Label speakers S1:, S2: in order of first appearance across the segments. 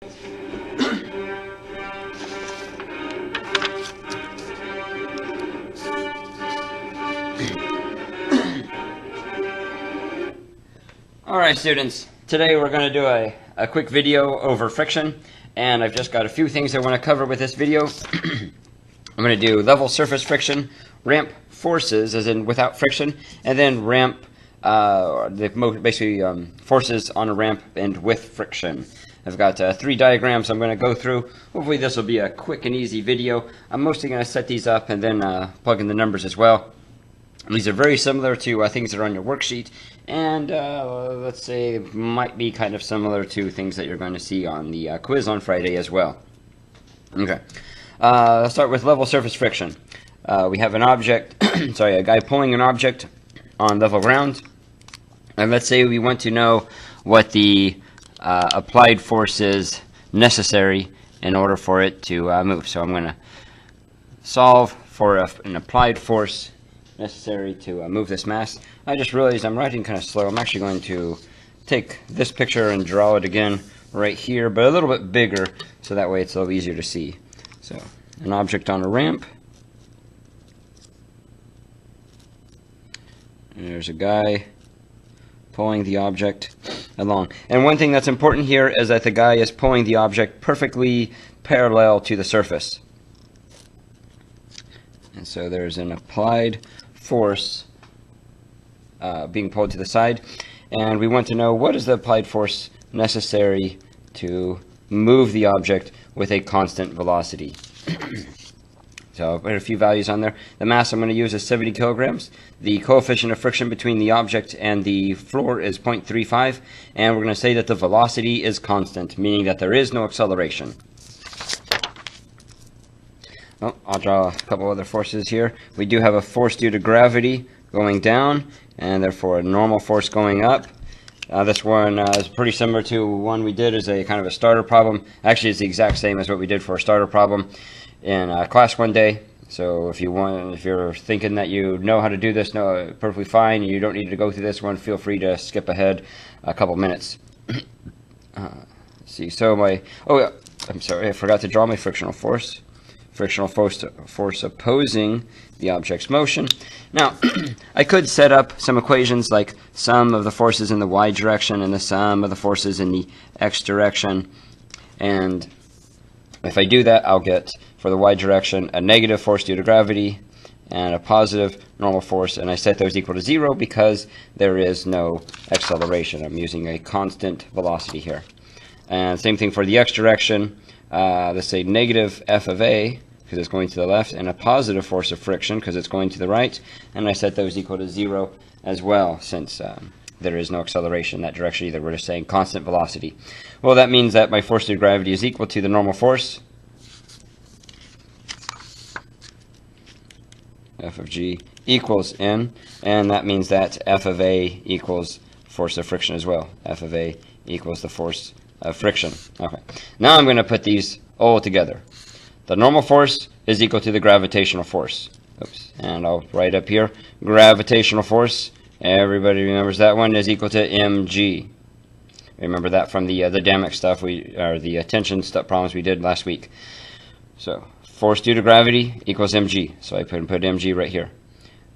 S1: Alright students, today we're going to do a quick video over friction, and I've just got a few things I want to cover with this video. I'm going to do level surface friction, ramp forces, as in without friction, and then ramp, basically forces on a ramp and with friction. I've got 3 diagrams I'm going to go through. Hopefully this will be a quick and easy video. I'm mostly going to set these up and then plug in the numbers as well. These are very similar to things that are on your worksheet, and let's say might be kind of similar to things that you're going to see on the quiz on Friday as well. Okay, let's start with level surface friction. We have an object, a guy pulling an object on level ground, and let's say we want to know what the applied force is necessary in order for it to move. So I'm going to solve for an applied force necessary to move this mass. I just realized I'm writing kind of slow. I'm actually going to take this picture and draw it again right here, but a little bit bigger, so that way it's a little easier to see. So, an object on a ramp. And there's a guy pulling the object along. And one thing that's important here is that the guy is pulling the object perfectly parallel to the surface. And so there's an applied force being pulled to the side, and we want to know what is the applied force necessary to move the object with a constant velocity. So I'll put a few values on there. The mass I'm going to use is 70 kilograms. The coefficient of friction between the object and the floor is 0.35, and we're going to say that the velocity is constant, meaning that there is no acceleration. Oh, I'll draw a couple other forces here. We do have a force due to gravity going down, and therefore a normal force going up. This one is pretty similar to one we did as a kind of a starter problem. Actually, it's the exact same as what we did for a starter problem in class one day. So if you're thinking that you know how to do this, no, perfectly fine. You don't need to go through this one. Feel free to skip ahead a couple minutes. See, so I'm sorry, I forgot to draw my frictional force. Frictional force opposing the object's motion. Now, I could set up some equations like sum of the forces in the y direction and the sum of the forces in the x direction. And if I do that, I'll get, for the y direction, a negative force due to gravity and a positive normal force. And I set those equal to 0 because there is no acceleration. I'm using a constant velocity here. And same thing for the x direction. Let's say negative f of a, because it's going to the left, and a positive force of friction because it's going to the right, and I set those equal to 0 as well, since there is no acceleration in that direction either. We're just saying constant velocity. Well, that means that my force due to gravity is equal to the normal force, f of g equals n, and that means that f of a equals force of friction as well. F of a equals the force of friction. Okay, now I'm going to put these all together. The normal force is equal to the gravitational force. Oops, and I'll write up here, gravitational force, everybody remembers that one, is equal to mg. Remember that from the dynamic stuff, the tension stuff problems we did last week. So, force due to gravity equals mg. So I put mg right here.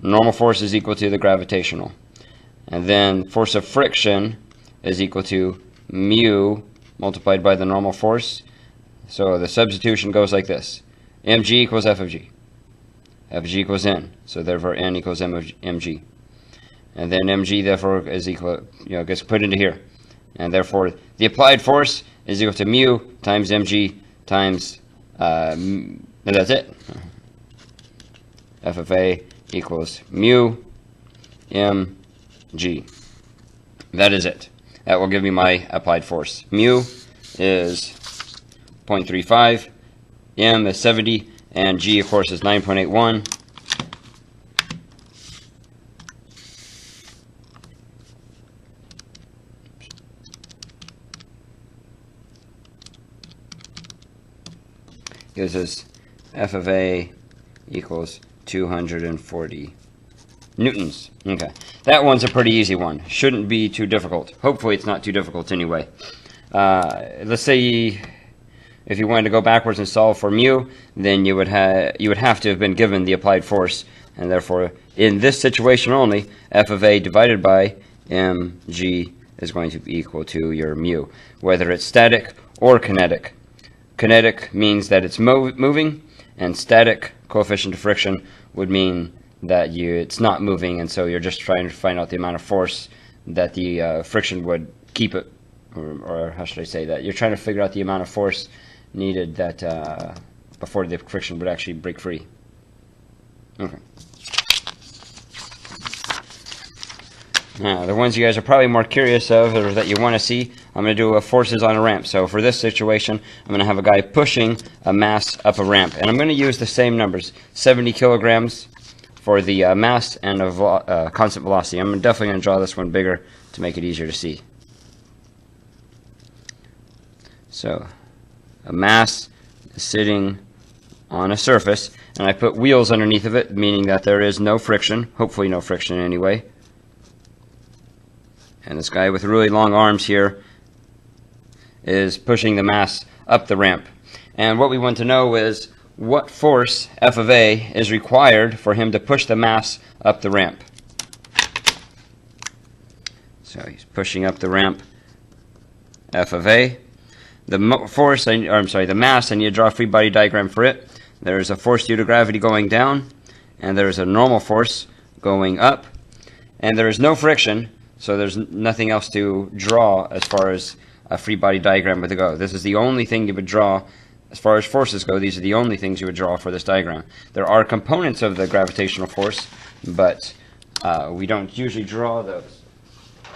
S1: Normal force is equal to the gravitational. And then force of friction is equal to mu multiplied by the normal force. So the substitution goes like this. mg equals f of g. f of g equals n. So therefore n equals m of mg. And then mg therefore is equal, gets put into here. And therefore the applied force is equal to mu times mg times, and that's it. F of a equals mu mg. That is it. That will give me my applied force. Mu is 0.35, m is 70, and g, of course, is 9.81. Gives us f of a equals 240 newtons. Okay, that one's a pretty easy one. Shouldn't be too difficult. Hopefully it's not too difficult anyway. let's say if you wanted to go backwards and solve for mu, then you would have to have been given the applied force, and therefore in this situation only, F of A divided by mg is going to be equal to your mu, whether it's static or kinetic. Kinetic means that it's moving, and static, coefficient of friction, would mean that it's not moving, and so you're just trying to find out the amount of force that the friction would keep it, or how should I say that? You're trying to figure out the amount of force needed that before the friction would actually break free. Okay. Now, the ones you guys are probably more curious of, or that you want to see, I'm going to do forces on a ramp. So for this situation, I'm going to have a guy pushing a mass up a ramp. And I'm going to use the same numbers, 70 kilograms for the mass and a constant velocity. I'm definitely going to draw this one bigger to make it easier to see. So a mass is sitting on a surface, and I put wheels underneath of it, meaning that there is no friction, hopefully no friction anyway. And this guy with really long arms here is pushing the mass up the ramp. And what we want to know is what force, F of A, is required for him to push the mass up the ramp. So he's pushing up the ramp, F of A. The force, the mass, I need to draw a free body diagram for it. There's a force due to gravity going down, and there's a normal force going up, and there is no friction, so there's nothing else to draw as far as a free body diagram would go. This is the only thing you would draw as far as forces go. These are the only things you would draw for this diagram. There are components of the gravitational force, but we don't usually draw those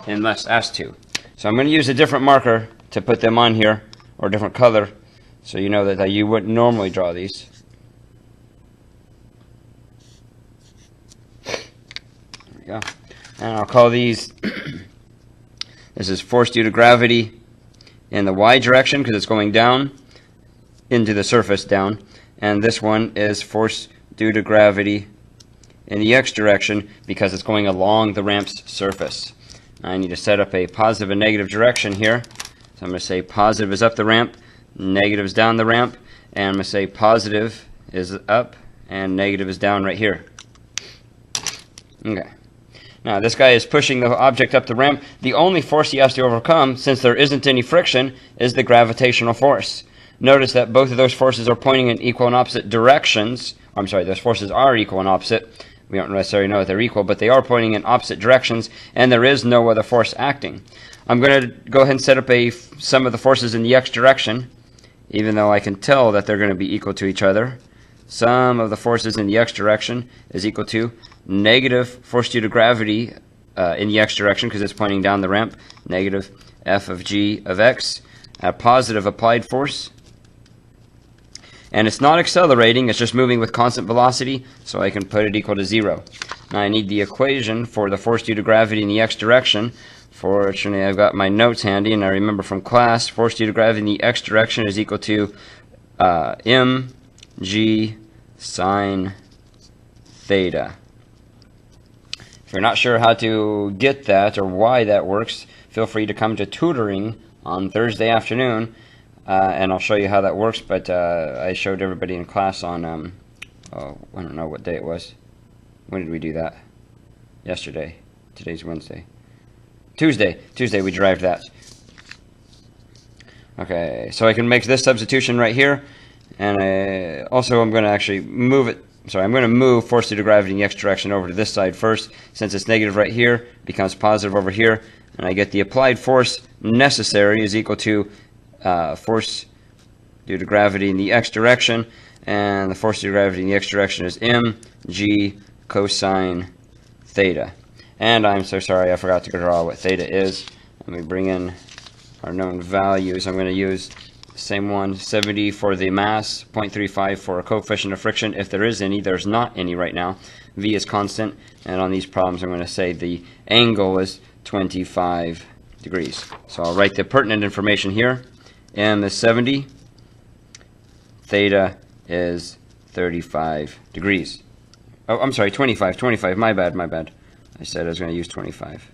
S1: unless asked to. So I'm going to use a different marker to put them on here, or a different color, so you know that you wouldn't normally draw these. There we go. And I'll call these, this is force due to gravity in the y direction because it's going down into the surface down, and this one is force due to gravity in the x direction because it's going along the ramp's surface. I need to set up a positive and negative direction here. So I'm going to say positive is up the ramp, negative is down the ramp, and I'm going to say positive is up and negative is down right here. Okay. Now this guy is pushing the object up the ramp. The only force he has to overcome, since there isn't any friction, is the gravitational force. Notice that both of those forces are pointing in equal and opposite directions. I'm sorry, those forces are equal and opposite. We don't necessarily know that they're equal, but they are pointing in opposite directions, and there is no other force acting. I'm going to go ahead and set up sum of the forces in the x direction, even though I can tell that they're going to be equal to each other. Sum of the forces in the x direction is equal to negative force due to gravity in the x direction because it's pointing down the ramp, negative F of g of x, a positive applied force. And it's not accelerating, it's just moving with constant velocity, so I can put it equal to 0. Now I need the equation for the force due to gravity in the x direction. Fortunately, I've got my notes handy, and I remember from class, force due to gravity in the x direction is equal to mg sine theta. If you're not sure how to get that or why that works, feel free to come to tutoring on Thursday afternoon, and I'll show you how that works. But I showed everybody in class on, I don't know what day it was. When did we do that? Yesterday. Today's Wednesday. Tuesday we derived that. Okay, so I can make this substitution right here, and also I'm going to actually move it. Sorry, I'm going to move force due to gravity in the x direction over to this side first. Since it's negative right here, it becomes positive over here, and I get the applied force necessary is equal to force due to gravity in the x direction, and the force due to gravity in the x direction is mg cosine theta. And I'm so sorry, I forgot to draw what theta is. Let me bring in our known values. I'm going to use the same one, 70 for the mass, 0.35 for a coefficient of friction, if there is any. There's not any right now. V is constant, and on these problems I'm going to say the angle is 25 degrees. So I'll write the pertinent information here. M is 70, theta is 35 degrees. Oh, I'm sorry, 25, my bad. I said I was going to use 25.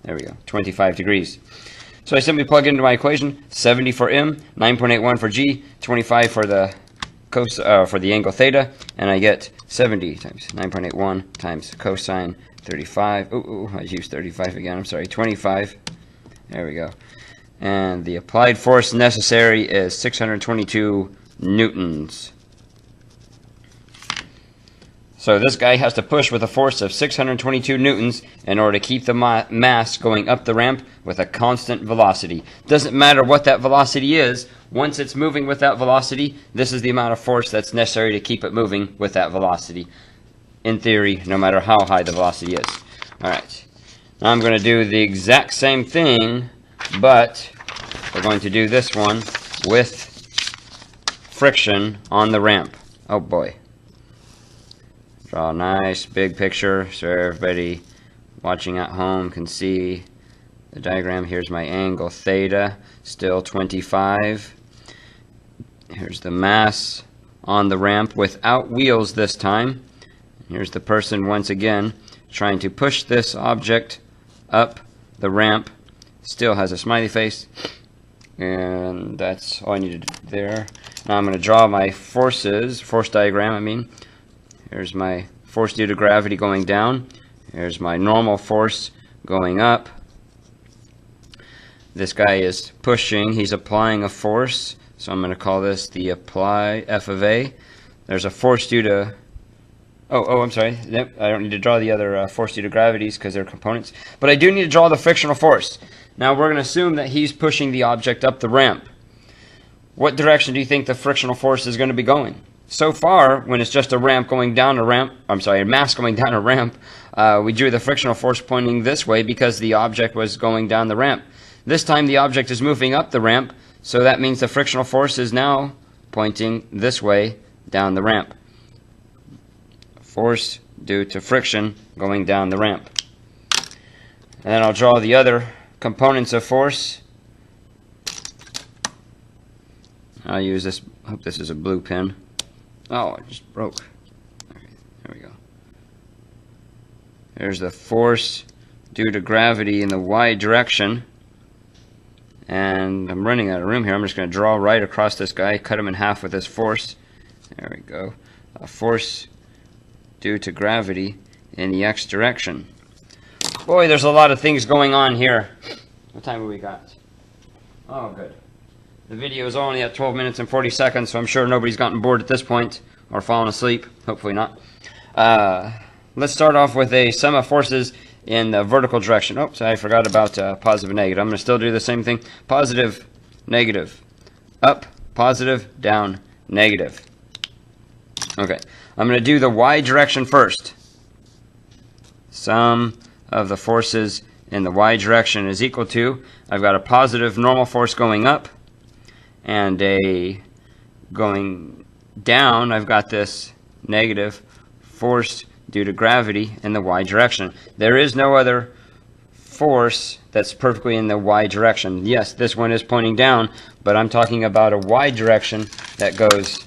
S1: There we go, 25 degrees. So I simply plug into my equation, 70 for m, 9.81 for g, 25 for the for the angle theta, and I get 70 times 9.81 times cosine 35. Ooh, I used 35 again. I'm sorry, 25. There we go. And the applied force necessary is 622 newtons. So this guy has to push with a force of 622 newtons in order to keep the mass going up the ramp with a constant velocity. Doesn't matter what that velocity is. Once it's moving with that velocity, this is the amount of force that's necessary to keep it moving with that velocity. In theory, no matter how high the velocity is. Alright, now I'm going to do the exact same thing, but we're going to do this one with friction on the ramp. Oh boy. Draw a nice big picture so everybody watching at home can see the diagram. Here's my angle theta, still 25. Here's the mass on the ramp without wheels this time. Here's the person once again trying to push this object up the ramp. Still has a smiley face. And that's all I needed there. Now I'm going to draw my force diagram, I mean. Here's my force due to gravity going down. Here's my normal force going up. This guy is pushing. He's applying a force. So I'm going to call this the apply F of A. There's a force due to... I'm sorry. Yep, I don't need to draw the other force due to gravities because they're components. But I do need to draw the frictional force. Now we're going to assume that he's pushing the object up the ramp. What direction do you think the frictional force is going to be going? So far, when it's just a ramp going down a ramp, a mass going down a ramp, we drew the frictional force pointing this way because the object was going down the ramp. This time the object is moving up the ramp, so that means the frictional force is now pointing this way down the ramp. Force due to friction going down the ramp. And then I'll draw the other components of force. I'll use this, I hope this is a blue pen. Oh, it just broke. Okay, there we go. There's the force due to gravity in the y direction. And I'm running out of room here. I'm just going to draw right across this guy, cut him in half with this force. There we go. A force due to gravity in the x direction. Boy, there's a lot of things going on here. What time have we got? Oh, good. The video is only at 12 minutes and 40 seconds, so I'm sure nobody's gotten bored at this point or fallen asleep. Hopefully not. Let's start off with a sum of forces in the vertical direction. Oops, I forgot about positive and negative. I'm going to still do the same thing. Positive, negative, up, positive, down, negative. Okay, I'm going to do the y direction first. Sum of the forces in the y direction is equal to, I've got a positive normal force going up, and a going down, I've got this negative force due to gravity in the y direction. There is no other force that's perfectly in the y direction. Yes, this one is pointing down, but I'm talking about a y direction that goes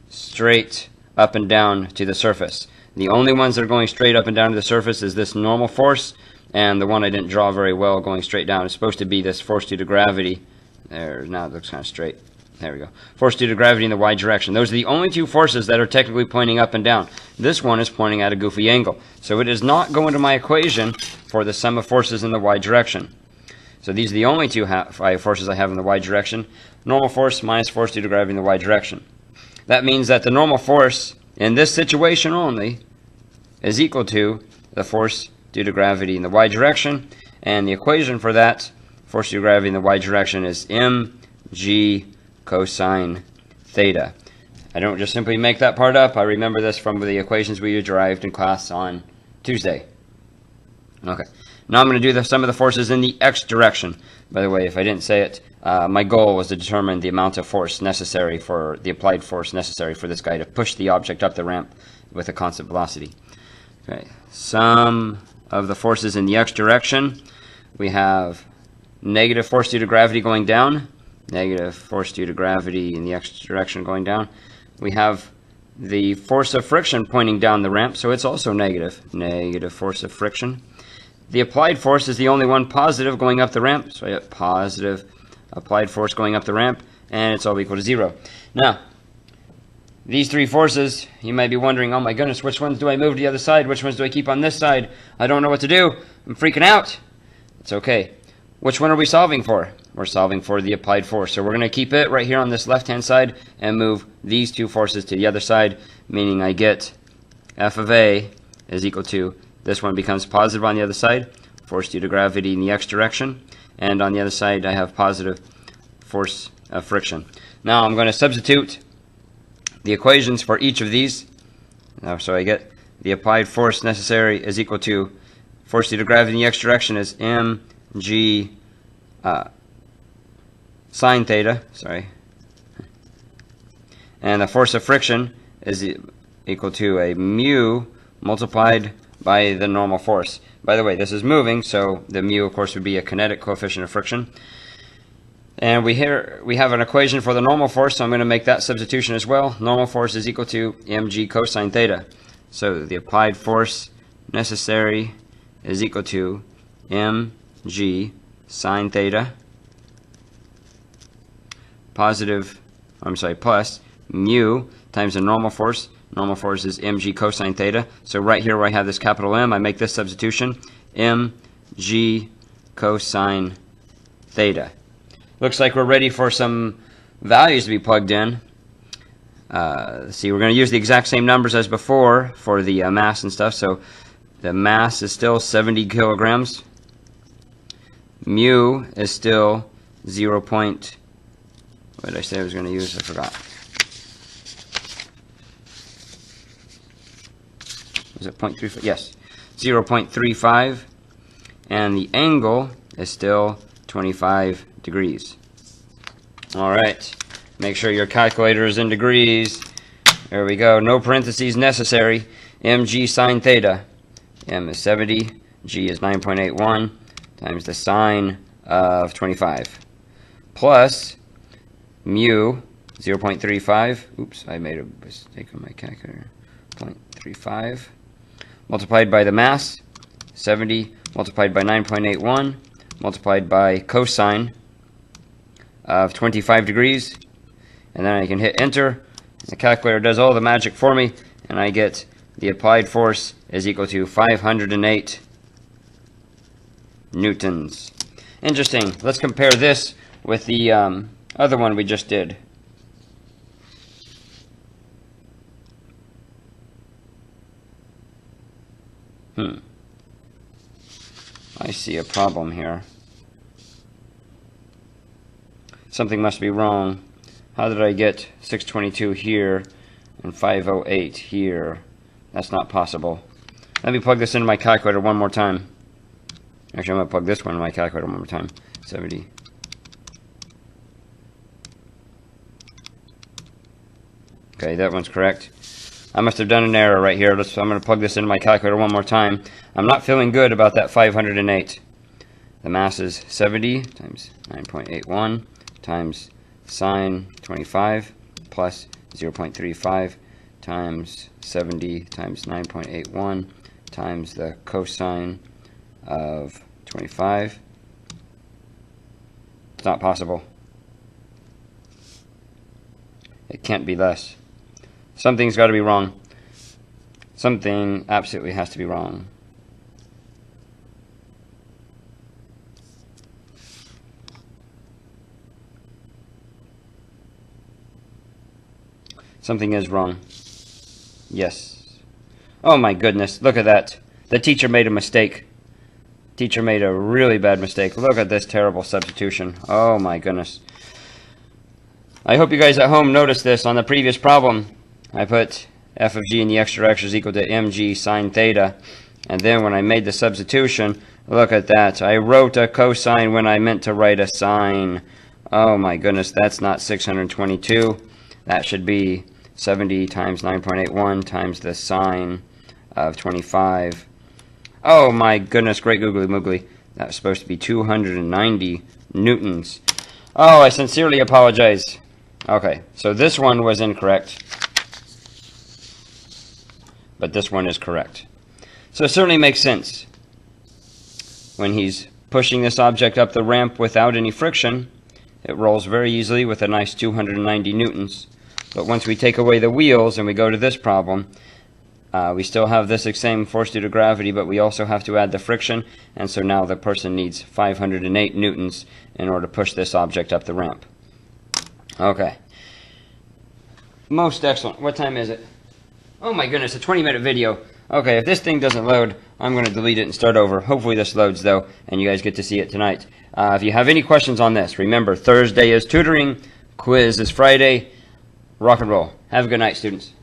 S1: straight up and down to the surface. The only ones that are going straight up and down to the surface is this normal force, and the one I didn't draw very well going straight down is supposed to be this force due to gravity. There, now it looks kind of straight. There we go. Force due to gravity in the y direction. Those are the only two forces that are technically pointing up and down. This one is pointing at a goofy angle. So it does not go into my equation for the sum of forces in the y direction. So these are the only two forces I have in the y direction. Normal force minus force due to gravity in the y direction. That means that the normal force in this situation only is equal to the force due to gravity in the y direction. And the equation for that, force due to gravity in the y direction, is mg cosine theta. I don't just simply make that part up. I remember this from the equations we derived in class on Tuesday. Okay, now I'm going to do the sum of the forces in the x direction. By the way, if I didn't say it, my goal was to determine the amount of force necessary for the applied force necessary for this guy to push the object up the ramp with a constant velocity. Okay, sum of the forces in the x direction. We have negative force due to gravity going down, negative force due to gravity in the x direction going down. We have the force of friction pointing down the ramp, so it's also negative, negative force of friction. the applied force is the only one positive going up the ramp. So I have positive applied force going up the ramp, and it's all equal to 0. Now, these three forces, you might be wondering, oh my goodness, which ones do I move to the other side? Which ones do I keep on this side? I don't know what to do. I'm freaking out. It's okay. Which one are we solving for? We're solving for the applied force. So we're going to keep it right here on this left-hand side and move these two forces to the other side, meaning I get F of A is equal to, this one becomes positive on the other side, force due to gravity in the x direction, and on the other side I have positive force of friction. Now I'm going to substitute the equations for each of these. So I get the applied force necessary is equal to force due to gravity in the x direction is mg sine theta, and the force of friction is equal to a mu multiplied by the normal force. By the way, this is moving, so the mu, of course, would be a kinetic coefficient of friction. And we have an equation for the normal force, so I'm going to make that substitution as well. Normal force is equal to mg cosine theta. So the applied force necessary is equal to mg sine theta plus mu times the normal force. Normal force is mg cosine theta. So right here where I have this capital M, I make this substitution, mg cosine theta. Looks like we're ready for some values to be plugged in. See, we're going to use the exact same numbers as before for the mass and stuff. So the mass is still 70 kilograms. Mu is still 0. What did I say I was going to use? I forgot. Was it 0.35? Yes, 0.35. And the angle is still 25 degrees. All right, make sure your calculator is in degrees. There we go, no parentheses necessary. mg sine theta, m is 70, g is 9.81 times the sine of 25 plus mu 0.35, oops, I made a mistake on my calculator, 0.35 multiplied by the mass, 70 multiplied by 9.81 multiplied by cosine of 25 degrees, and then I can hit enter. The calculator does all the magic for me, and I get the applied force is equal to 508 newtons. Interesting. Let's compare this with the other one we just did. I see a problem here. Something must be wrong. How did I get 622 here and 508 here? That's not possible. Let me plug this into my calculator one more time. Actually, I'm going to plug this one in my calculator one more time. 70. Okay, that one's correct. I must have done an error right here. I'm going to plug this into my calculator one more time. I'm not feeling good about that 508. The mass is 70 times 9.81 times sine 25 plus 0.35 times 70 times 9.81 times the cosine of 25. It's not possible. It can't be less. Something's got to be wrong. Something absolutely has to be wrong. Something is wrong. Yes. Oh my goodness, look at that. The teacher made a mistake. Teacher made a really bad mistake. Look at this terrible substitution. Oh my goodness. I hope you guys at home noticed this on the previous problem. I put f of g in the x direction is equal to mg sine theta. And then when I made the substitution, look at that. I wrote a cosine when I meant to write a sine. Oh my goodness, that's not 622. That should be 70 times 9.81 times the sine of 25. Oh my goodness, great googly moogly. That was supposed to be 290 newtons. Oh, I sincerely apologize. Okay, so this one was incorrect, but this one is correct. So it certainly makes sense. when he's pushing this object up the ramp without any friction, it rolls very easily with a nice 290 newtons. But once we take away the wheels and we go to this problem, we still have this same force due to gravity, but we also have to add the friction, and so now the person needs 508 newtons in order to push this object up the ramp. Okay. Most excellent. What time is it? Oh my goodness, a 20-minute video. Okay, if this thing doesn't load, I'm going to delete it and start over. Hopefully this loads, though, and you guys get to see it tonight. If you have any questions on this, remember, Thursday is tutoring, quiz is Friday. Rock and roll. Have a good night, students.